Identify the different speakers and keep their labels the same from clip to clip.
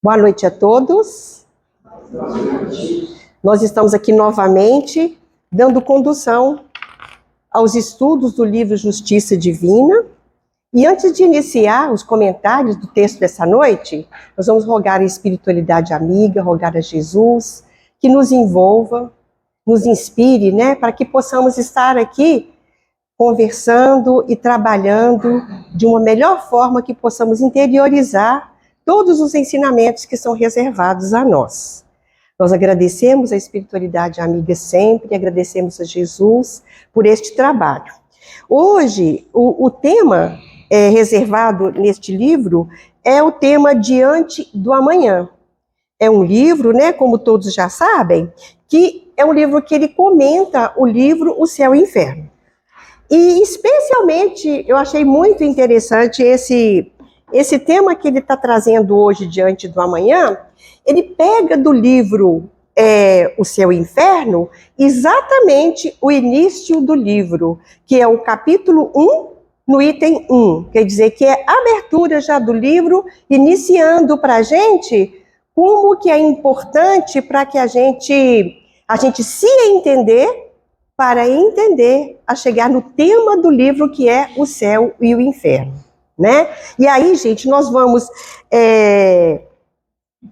Speaker 1: Boa noite a todos. Nós estamos aqui novamente dando condução aos estudos do livro Justiça Divina. E antes de iniciar os comentários do texto dessa noite, nós vamos rogar a espiritualidade amiga, rogar a Jesus que nos envolva, nos inspire, para que possamos estar aqui conversando e trabalhando de uma melhor forma, que possamos interiorizar todos os ensinamentos que são reservados a nós. Nós agradecemos a espiritualidade amiga sempre, agradecemos a Jesus por este trabalho. Hoje, o tema reservado neste livro é o tema Diante do Amanhã. É um livro, como todos já sabem, que é um livro que ele comenta o livro O Céu e o Inferno. E especialmente eu achei muito interessante esse tema que ele está trazendo hoje, Diante do Amanhã. Ele pega do livro O Céu e o Inferno exatamente o início do livro, que é o capítulo 1, no item 1. Quer dizer que é a abertura já do livro, iniciando para a gente como que é importante para que a gente se entender, para entender a chegar no tema do livro, que é o céu e o inferno, E aí, gente, nós vamos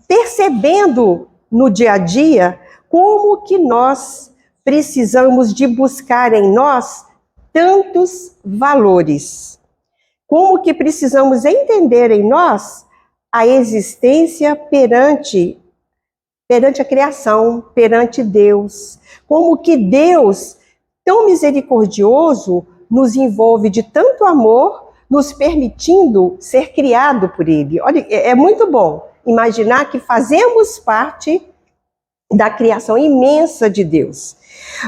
Speaker 1: percebendo no dia a dia como que nós precisamos de buscar em nós tantos valores, como que precisamos entender em nós a existência perante a criação, perante Deus, como que Deus, tão misericordioso, nos envolve de tanto amor, nos permitindo ser criado por Ele. Olha, é muito bom imaginar que fazemos parte da criação imensa de Deus.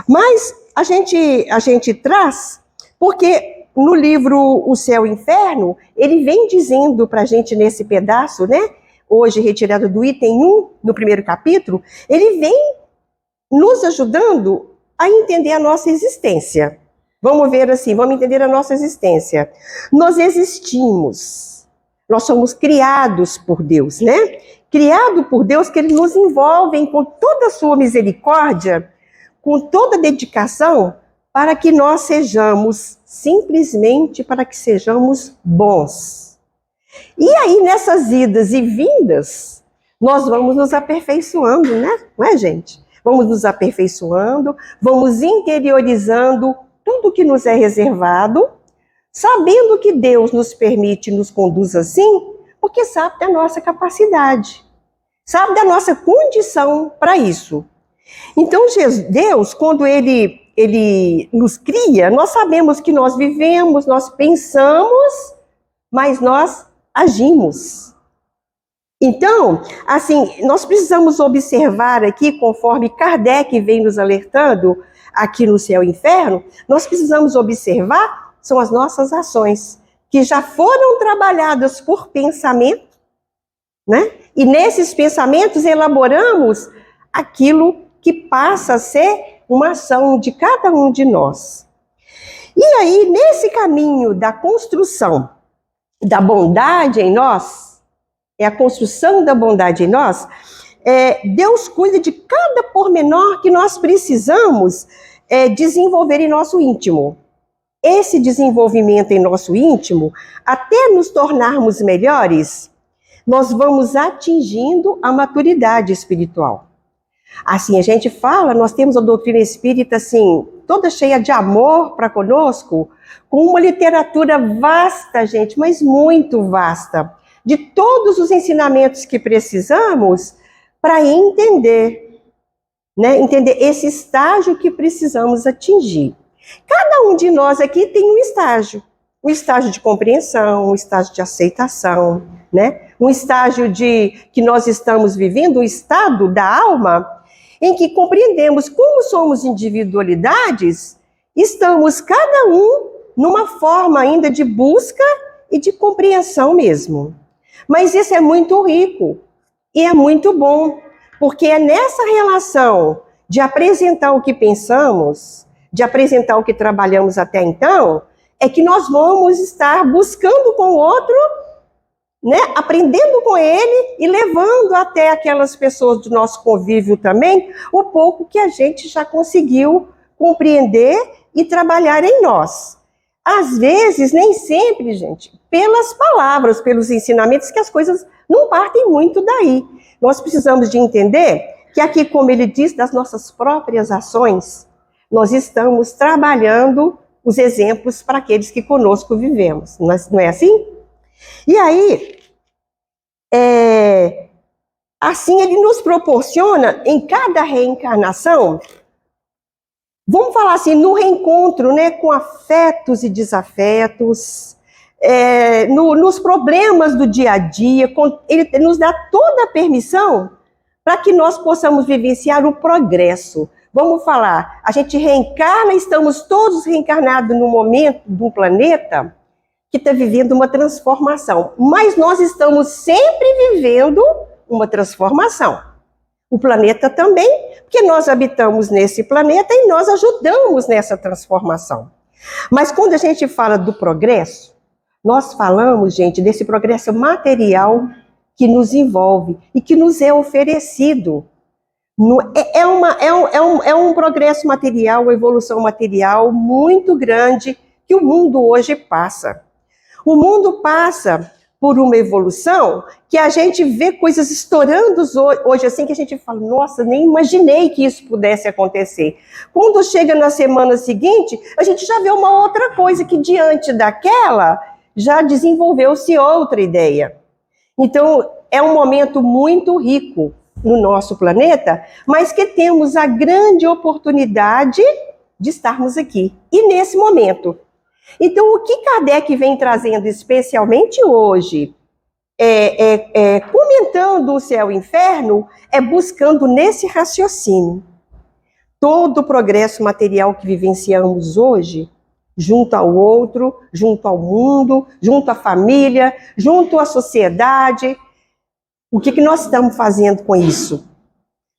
Speaker 1: Mas a gente traz, porque no livro O Céu e o Inferno, ele vem dizendo para a gente nesse pedaço, hoje retirado do item 1, no primeiro capítulo, ele vem nos ajudando a entender a nossa existência. Vamos ver assim, vamos entender a nossa existência. Nós existimos, nós somos criados por Deus, Criado por Deus, que Ele nos envolve com toda a sua misericórdia, com toda a dedicação, para que nós sejamos, simplesmente para que sejamos bons. E aí, nessas idas e vindas, nós vamos nos aperfeiçoando, não é, gente? Vamos nos aperfeiçoando, vamos interiorizando tudo que nos é reservado, sabendo que Deus nos permite, nos conduz assim, porque sabe da nossa capacidade, sabe da nossa condição para isso. Então, Deus, quando Ele nos cria, nós sabemos que nós vivemos, nós pensamos, mas nós agimos. Então, assim, nós precisamos observar aqui, conforme Kardec vem nos alertando aqui no Céu e Inferno, nós precisamos observar, são as nossas ações, que já foram trabalhadas por pensamento, E nesses pensamentos elaboramos aquilo que passa a ser uma ação de cada um de nós. E aí, nesse caminho da construção da bondade em nós, a construção da bondade em nós, Deus cuida de cada pormenor que nós precisamos desenvolver em nosso íntimo. Esse desenvolvimento em nosso íntimo, até nos tornarmos melhores, nós vamos atingindo a maturidade espiritual. Assim, a gente fala, nós temos a doutrina espírita, assim, toda cheia de amor para conosco, com uma literatura vasta, gente, mas muito vasta, de todos os ensinamentos que precisamos para entender, entender esse estágio que precisamos atingir. Cada um de nós aqui tem um estágio de compreensão, um estágio de aceitação, um estágio que nós estamos vivendo, um estado da alma, em que compreendemos como somos individualidades, estamos cada um numa forma ainda de busca e de compreensão mesmo. Mas isso é muito rico e é muito bom, porque é nessa relação de apresentar o que pensamos, de apresentar o que trabalhamos até então, é que nós vamos estar buscando com o outro né, aprendendo com ele e levando até aquelas pessoas do nosso convívio também o pouco que a gente já conseguiu compreender e trabalhar em nós. Às vezes, nem sempre, gente, pelas palavras, pelos ensinamentos, que as coisas não partem muito daí. Nós precisamos de entender que aqui, como ele diz, das nossas próprias ações, nós estamos trabalhando os exemplos para aqueles que conosco vivemos. Não é assim? E aí, assim ele nos proporciona, em cada reencarnação, vamos falar assim, no reencontro, né, com afetos e desafetos, nos problemas do dia a dia, ele nos dá toda a permissão para que nós possamos vivenciar o progresso. Vamos falar, a gente reencarna, estamos todos reencarnados no momento de um planeta que está vivendo uma transformação, mas nós estamos sempre vivendo uma transformação. O planeta também, porque nós habitamos nesse planeta e nós ajudamos nessa transformação. Mas quando a gente fala do progresso, nós falamos, gente, desse progresso material que nos envolve e que nos é oferecido. É um progresso material, uma evolução material muito grande que o mundo hoje passa. O mundo passa por uma evolução que a gente vê coisas estourando hoje, assim, que a gente fala, nossa, nem imaginei que isso pudesse acontecer. Quando chega na semana seguinte, a gente já vê uma outra coisa que diante daquela já desenvolveu-se outra ideia. Então, é um momento muito rico no nosso planeta, mas que temos a grande oportunidade de estarmos aqui. E nesse momento. Então, o que Kardec vem trazendo especialmente hoje, comentando o céu e o inferno, é buscando nesse raciocínio. Todo o progresso material que vivenciamos hoje, junto ao outro, junto ao mundo, junto à família, junto à sociedade, o que nós estamos fazendo com isso?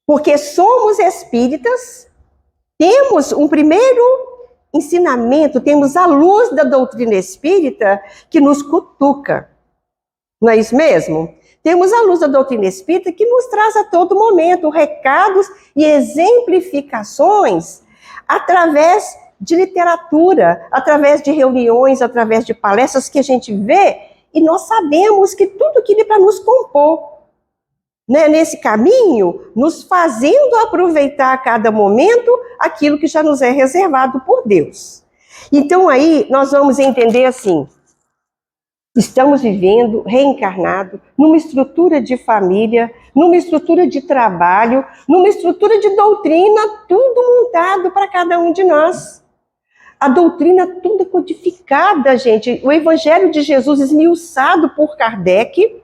Speaker 1: Porque somos espíritas, temos um primeiro ensinamento, temos a luz da doutrina espírita que nos cutuca. Não é isso mesmo? Temos a luz da doutrina espírita que nos traz a todo momento recados e exemplificações através de literatura, através de reuniões, através de palestras que a gente vê, e nós sabemos que tudo aquilo é para nos compor. Né, nesse caminho, nos fazendo aproveitar a cada momento aquilo que já nos é reservado por Deus. Então aí nós vamos entender assim, estamos vivendo reencarnado numa estrutura de família, numa estrutura de trabalho, numa estrutura de doutrina, tudo montado para cada um de nós. A doutrina toda codificada, gente, o Evangelho de Jesus esmiuçado por Kardec,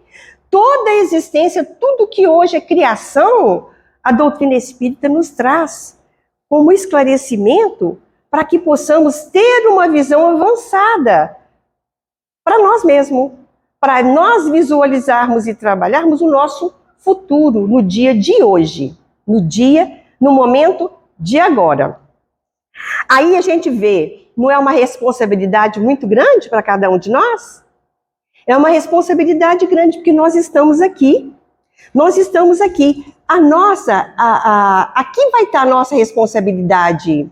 Speaker 1: toda a existência, tudo que hoje é criação, a doutrina espírita nos traz como esclarecimento para que possamos ter uma visão avançada para nós mesmos, para nós visualizarmos e trabalharmos o nosso futuro no dia de hoje, no momento de agora. Aí a gente vê, não é uma responsabilidade muito grande para cada um de nós? É uma responsabilidade grande, porque nós estamos aqui. Nós estamos aqui. Aqui vai estar a nossa responsabilidade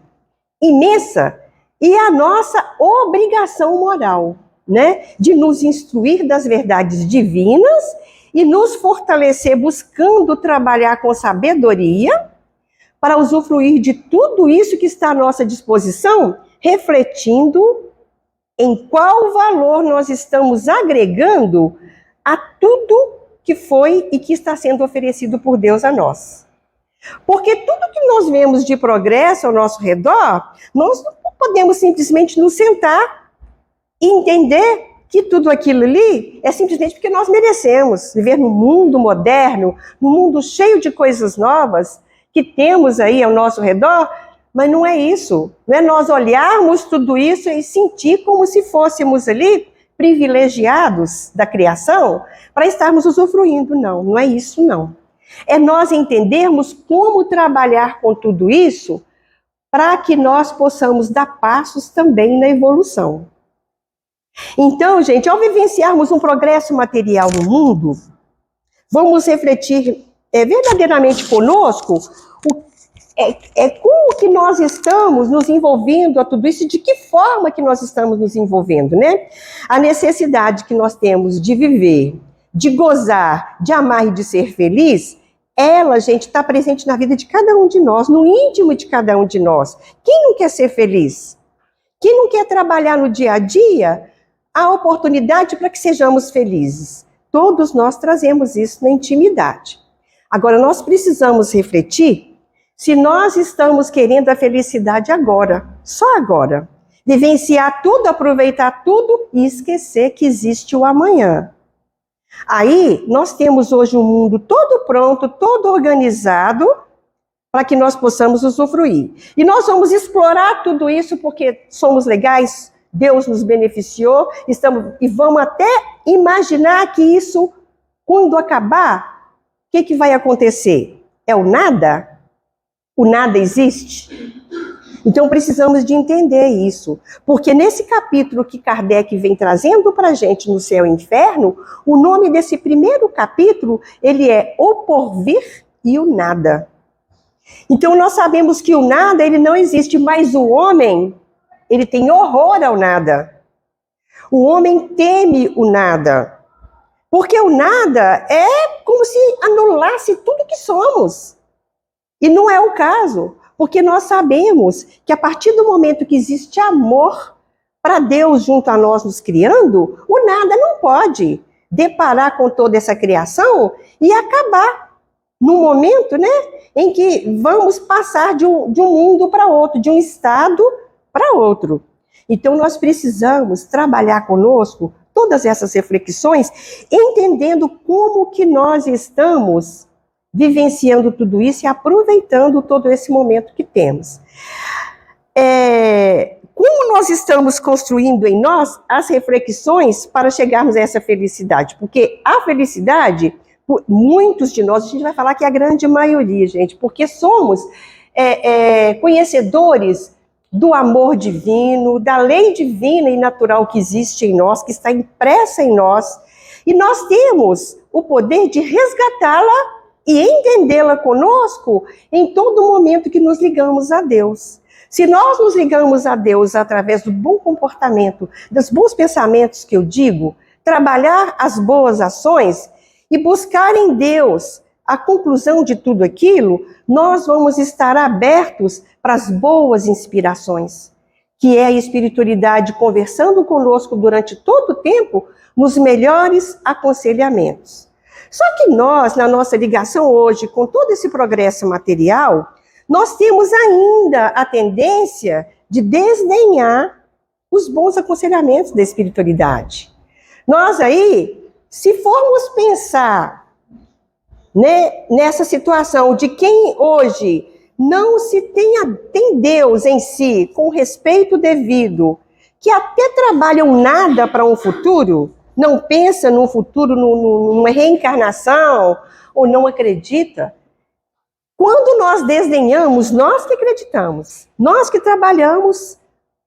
Speaker 1: imensa e a nossa obrigação moral, né? De nos instruir das verdades divinas e nos fortalecer buscando trabalhar com sabedoria para usufruir de tudo isso que está à nossa disposição, refletindo em qual valor nós estamos agregando a tudo que foi e que está sendo oferecido por Deus a nós. Porque tudo que nós vemos de progresso ao nosso redor, nós não podemos simplesmente nos sentar e entender que tudo aquilo ali é simplesmente porque nós merecemos viver num mundo moderno, num mundo cheio de coisas novas que temos aí ao nosso redor. Mas não é isso, não é nós olharmos tudo isso e sentir como se fôssemos ali privilegiados da criação para estarmos usufruindo. Não, não é isso não. É nós entendermos como trabalhar com tudo isso para que nós possamos dar passos também na evolução. Então, gente, ao vivenciarmos um progresso material no mundo, vamos refletir verdadeiramente conosco como que nós estamos nos envolvendo a tudo isso e de que forma que nós estamos nos envolvendo, né? A necessidade que nós temos de viver, de gozar, de amar e de ser feliz, ela, gente, está presente na vida de cada um de nós, no íntimo de cada um de nós. Quem não quer ser feliz? Quem não quer trabalhar no dia a dia a oportunidade para que sejamos felizes? Todos nós trazemos isso na intimidade. Agora, nós precisamos refletir se nós estamos querendo a felicidade agora, só agora. Vivenciar tudo, aproveitar tudo e esquecer que existe o amanhã. Aí, nós temos hoje um mundo todo pronto, todo organizado, para que nós possamos usufruir. E nós vamos explorar tudo isso porque somos legais, Deus nos beneficiou, e vamos até imaginar que isso, quando acabar, o que vai acontecer? É o nada? O nada existe? Então precisamos de entender isso, porque nesse capítulo que Kardec vem trazendo para a gente no Céu e Inferno, o nome desse primeiro capítulo, ele é O Porvir e o Nada. Então nós sabemos que o nada, ele não existe, mas o homem, ele tem horror ao nada. O homem teme o nada, porque o nada é como se anulasse tudo que somos. E não é o caso, porque nós sabemos que a partir do momento que existe amor para Deus junto a nós nos criando, o nada não pode deparar com toda essa criação e acabar num momento, né, em que vamos passar de um mundo para outro, de um estado para outro. Então nós precisamos trabalhar conosco todas essas reflexões, entendendo como que nós estamos vivenciando tudo isso e aproveitando todo esse momento que temos. Como nós estamos construindo em nós as reflexões para chegarmos a essa felicidade? Porque a felicidade, muitos de nós, a gente vai falar que é a grande maioria, gente, porque somos conhecedores do amor divino, da lei divina e natural que existe em nós, que está impressa em nós, e nós temos o poder de resgatá-la e entendê-la conosco em todo momento que nos ligamos a Deus. Se nós nos ligamos a Deus através do bom comportamento, dos bons pensamentos que eu digo, trabalhar as boas ações e buscar em Deus a conclusão de tudo aquilo, nós vamos estar abertos para as boas inspirações, que é a espiritualidade conversando conosco durante todo o tempo nos melhores aconselhamentos. Só que nós, na nossa ligação hoje, com todo esse progresso material, nós temos ainda a tendência de desdenhar os bons aconselhamentos da espiritualidade. Nós aí, se formos pensar, né, nessa situação de quem hoje não se tem Deus em si com respeito devido, que até trabalham nada para um futuro, não pensa num futuro, numa reencarnação, ou não acredita. Quando nós desdenhamos, nós que acreditamos, nós que trabalhamos,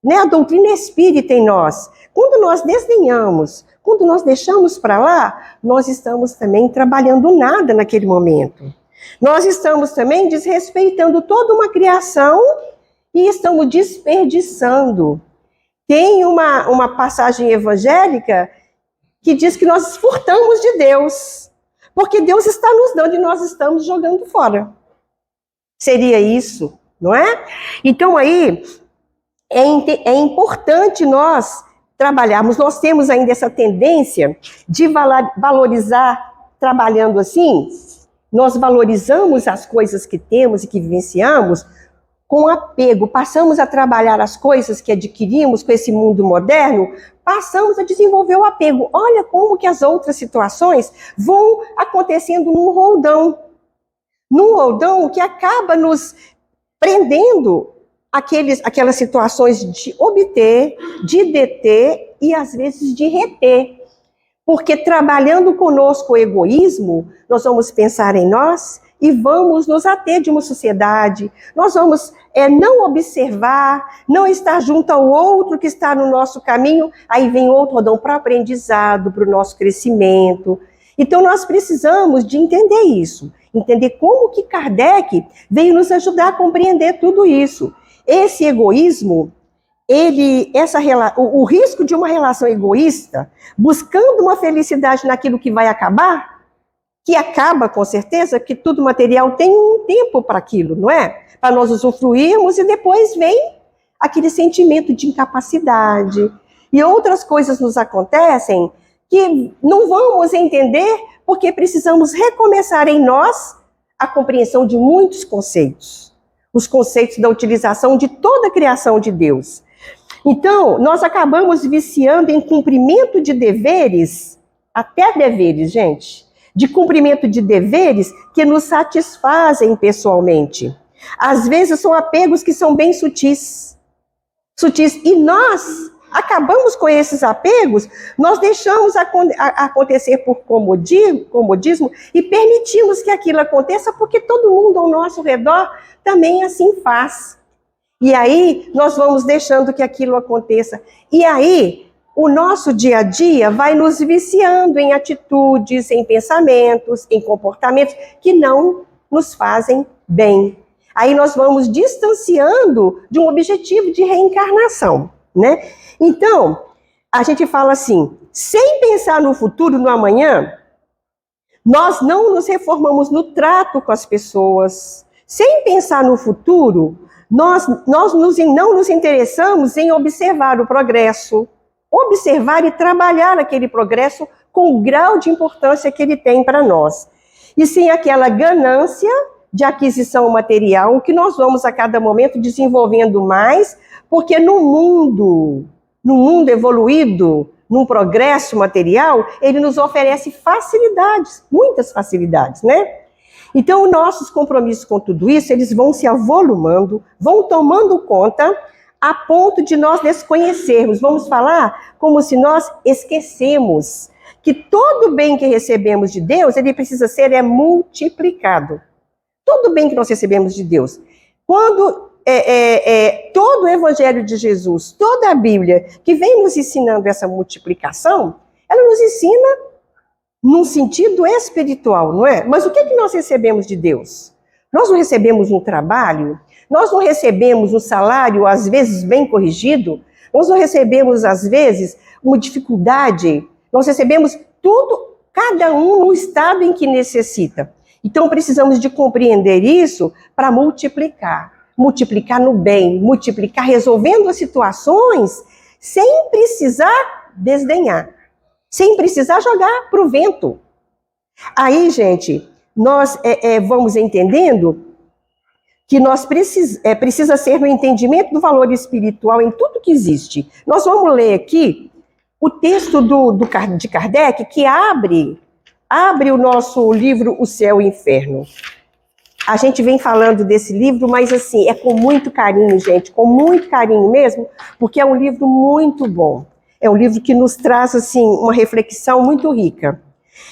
Speaker 1: né, a doutrina espírita em nós, quando nós desdenhamos, quando nós deixamos para lá, nós estamos também trabalhando nada naquele momento. Nós estamos também desrespeitando toda uma criação e estamos desperdiçando. Tem uma passagem evangélica que diz que nós furtamos de Deus, porque Deus está nos dando e nós estamos jogando fora. Seria isso, não é? Então aí, é importante nós trabalharmos, nós temos ainda essa tendência de valorizar, trabalhando assim, nós valorizamos as coisas que temos e que vivenciamos com apego, passamos a trabalhar as coisas que adquirimos com esse mundo moderno, passamos a desenvolver o apego. Olha como que as outras situações vão acontecendo num roldão que acaba nos prendendo aquelas situações de obter, de deter e às vezes de reter. Porque trabalhando conosco o egoísmo, nós vamos pensar em nós e vamos nos ater de uma sociedade, nós vamos não observar, não estar junto ao outro que está no nosso caminho, aí vem outro rodão para o aprendizado, para o nosso crescimento. Então nós precisamos de entender isso, entender como que Kardec veio nos ajudar a compreender tudo isso. Esse egoísmo, o risco de uma relação egoísta, buscando uma felicidade naquilo que vai acabar, que acaba com certeza, porque tudo material tem um tempo para aquilo, não é? Para nós usufruirmos e depois vem aquele sentimento de incapacidade. E outras coisas nos acontecem que não vamos entender porque precisamos recomeçar em nós a compreensão de muitos conceitos. Os conceitos da utilização de toda a criação de Deus. Então, nós acabamos viciando em cumprimento de deveres, até deveres, gente, de cumprimento de deveres que nos satisfazem pessoalmente. Às vezes são apegos que são bem sutis. E nós acabamos com esses apegos, nós deixamos acontecer por comodismo e permitimos que aquilo aconteça porque todo mundo ao nosso redor também assim faz. E aí nós vamos deixando que aquilo aconteça. E aí o nosso dia a dia vai nos viciando em atitudes, em pensamentos, em comportamentos que não nos fazem bem. Aí nós vamos distanciando de um objetivo de reencarnação, né? Então, a gente fala assim, sem pensar no futuro, no amanhã, nós não nos reformamos no trato com as pessoas. Sem pensar no futuro, nós não nos interessamos em observar o progresso, observar e trabalhar aquele progresso com o grau de importância que ele tem para nós. E sem aquela ganância de aquisição material, que nós vamos a cada momento desenvolvendo mais, porque no mundo evoluído, num progresso material, ele nos oferece facilidades, muitas facilidades, né? Então, nossos compromissos com tudo isso, eles vão se avolumando, vão tomando conta, a ponto de nós desconhecermos. Vamos falar como se nós esquecemos que todo bem que recebemos de Deus, ele precisa ser multiplicado. Todo bem que nós recebemos de Deus. Quando todo o Evangelho de Jesus, toda a Bíblia, que vem nos ensinando essa multiplicação, ela nos ensina num sentido espiritual, não é? Mas o que nós recebemos de Deus? Nós não recebemos um trabalho, nós não recebemos um salário, às vezes bem corrigido, nós não recebemos, às vezes, uma dificuldade, nós recebemos tudo, cada um no estado em que necessita. Então, precisamos de compreender isso para multiplicar no bem, multiplicar resolvendo as situações sem precisar desdenhar, sem precisar jogar para o vento. Aí, gente, nós vamos entendendo que nós precisa ser no entendimento do valor espiritual em tudo que existe. Nós vamos ler aqui o texto de Kardec, que abre o nosso livro O Céu e o Inferno. A gente vem falando desse livro, mas assim, é com muito carinho, gente, com muito carinho mesmo, porque é um livro muito bom. É um livro que nos traz, assim, uma reflexão muito rica.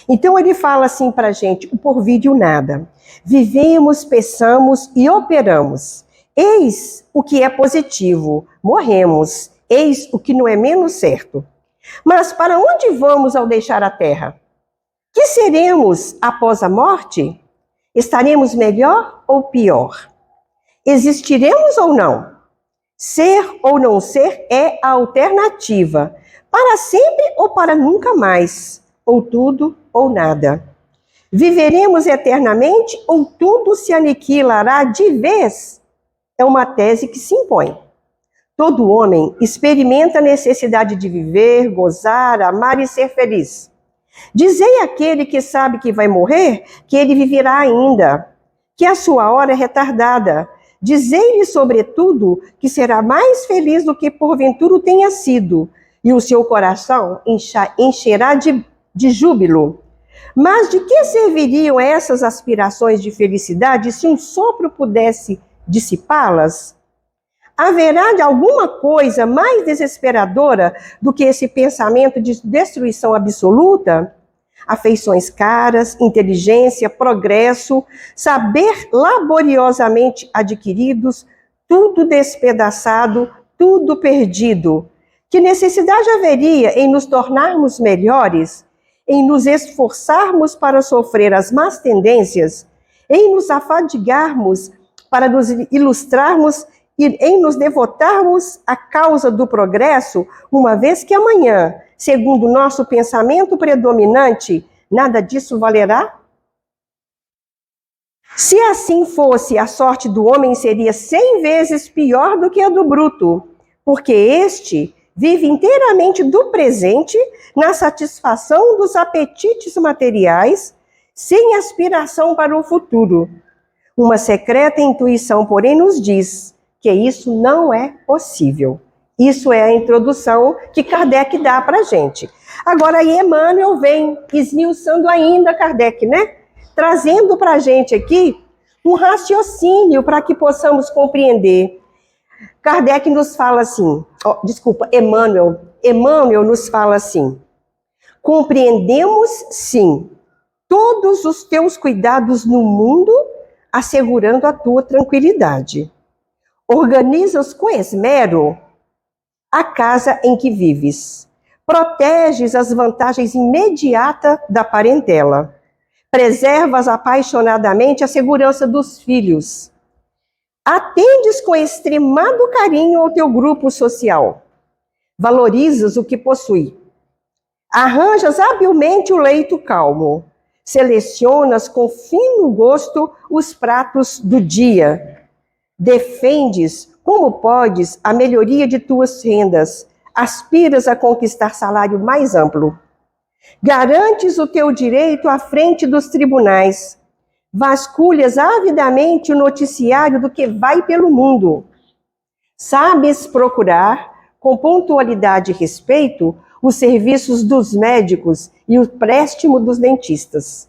Speaker 1: Então, ele fala assim para a gente, o porvir e o nada. Vivemos, pensamos e operamos. Eis o que é positivo, morremos. Eis o que não é menos certo. Mas para onde vamos ao deixar a terra? Que seremos após a morte? Estaremos melhor ou pior? Existiremos ou não? Ser ou não ser é a alternativa. Para sempre ou para nunca mais? Ou tudo ou nada. Viveremos eternamente ou tudo se aniquilará de vez? É uma tese que se impõe. Todo homem experimenta a necessidade de viver, gozar, amar e ser feliz. Dizei àquele que sabe que vai morrer que ele viverá ainda, que a sua hora é retardada. Dizei-lhe, sobretudo, que será mais feliz do que porventura o tenha sido, e o seu coração encherá de júbilo. Mas de que serviriam essas aspirações de felicidade se um sopro pudesse dissipá-las? Haverá de alguma coisa mais desesperadora do que esse pensamento de destruição absoluta? afeições caras, inteligência, progresso, saber laboriosamente adquiridos, tudo despedaçado, tudo perdido. Que necessidade haveria em nos tornarmos melhores, em nos esforçarmos para sofrer as más tendências, em nos afadigarmos para nos ilustrarmos e em nos devotarmos à causa do progresso, uma vez que amanhã, segundo o nosso pensamento predominante, nada disso valerá? Se assim fosse, a sorte do homem seria 100 vezes pior do que a do bruto, porque este vive inteiramente do presente, na satisfação dos apetites materiais, sem aspiração para o futuro. Uma secreta intuição, porém, nos diz que isso não é possível. Isso é a introdução que Kardec dá para a gente. Agora, aí Emmanuel vem esmiuçando ainda Kardec, né? Trazendo para a gente aqui um raciocínio para que possamos compreender. Kardec nos fala assim, Emmanuel nos fala assim: compreendemos, sim, todos os teus cuidados no mundo, assegurando a tua tranquilidade. Organizas com esmero a casa em que vives. Proteges as vantagens imediatas da parentela. Preservas apaixonadamente a segurança dos filhos. Atendes com extremado carinho ao teu grupo social. Valorizas o que possui. Arranjas habilmente o leito calmo. Selecionas com fino gosto os pratos do dia. Defendes, como podes, a melhoria de tuas rendas. Aspiras a conquistar salário mais amplo. Garantes o teu direito à frente dos tribunais. Vasculhas avidamente o noticiário do que vai pelo mundo. Sabes procurar, com pontualidade e respeito, os serviços dos médicos e o préstimo dos dentistas.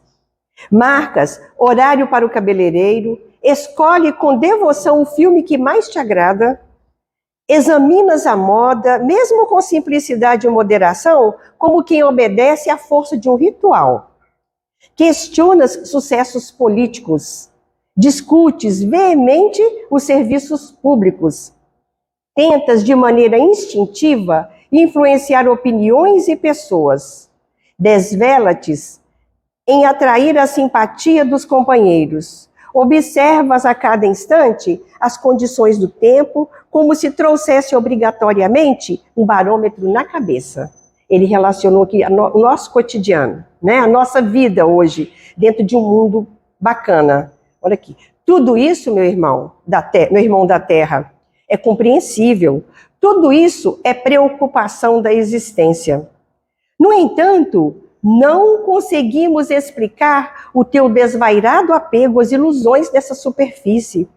Speaker 1: Marcas horário para o cabeleireiro, escolhe com devoção o filme que mais te agrada, examinas a moda, mesmo com simplicidade e moderação, como quem obedece à força de um ritual. Questionas sucessos políticos, discutes veemente os serviços públicos, tentas de maneira instintiva influenciar opiniões e pessoas, desvela-te em atrair a simpatia dos companheiros, observas a cada instante as condições do tempo, como se trouxesse obrigatoriamente um barômetro na cabeça. Ele relacionou aqui o nosso cotidiano, né? A nossa vida hoje, dentro de um mundo bacana. Olha aqui. Tudo isso, meu irmão da terra, é compreensível. Tudo isso é preocupação da existência. No entanto, não conseguimos explicar o teu desvairado apego às ilusões dessa superfície.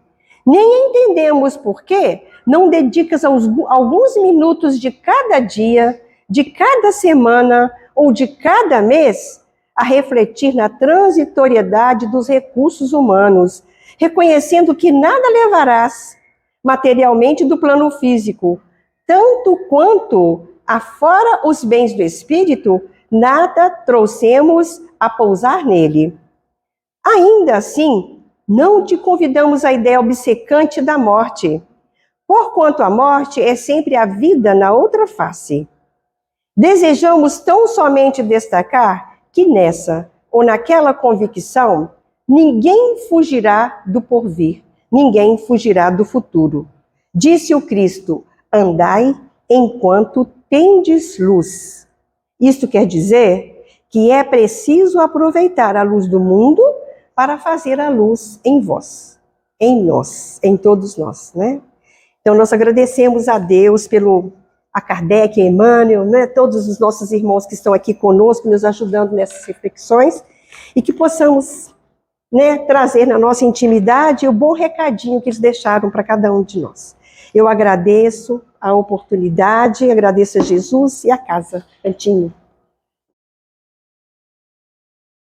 Speaker 1: Nem entendemos por que não dedicas alguns minutos de cada dia, de cada semana ou de cada mês a refletir na transitoriedade dos recursos humanos, reconhecendo que nada levarás materialmente do plano físico, tanto quanto afora os bens do espírito, nada trouxemos a pousar nele. Ainda assim, não te convidamos à ideia obcecante da morte, porquanto a morte é sempre a vida na outra face. Desejamos tão somente destacar que nessa ou naquela convicção, ninguém fugirá do porvir, ninguém fugirá do futuro. Disse o Cristo: andai enquanto tendes luz. Isto quer dizer que é preciso aproveitar a luz do mundo para fazer a luz em vós, em nós, em todos nós, né? Então nós agradecemos a Deus a Kardec, a Emmanuel, né? Todos os nossos irmãos que estão aqui conosco, nos ajudando nessas reflexões, e que possamos, né, trazer na nossa intimidade o bom recadinho que eles deixaram para cada um de nós. Eu agradeço a oportunidade, agradeço a Jesus e a casa Cantinho.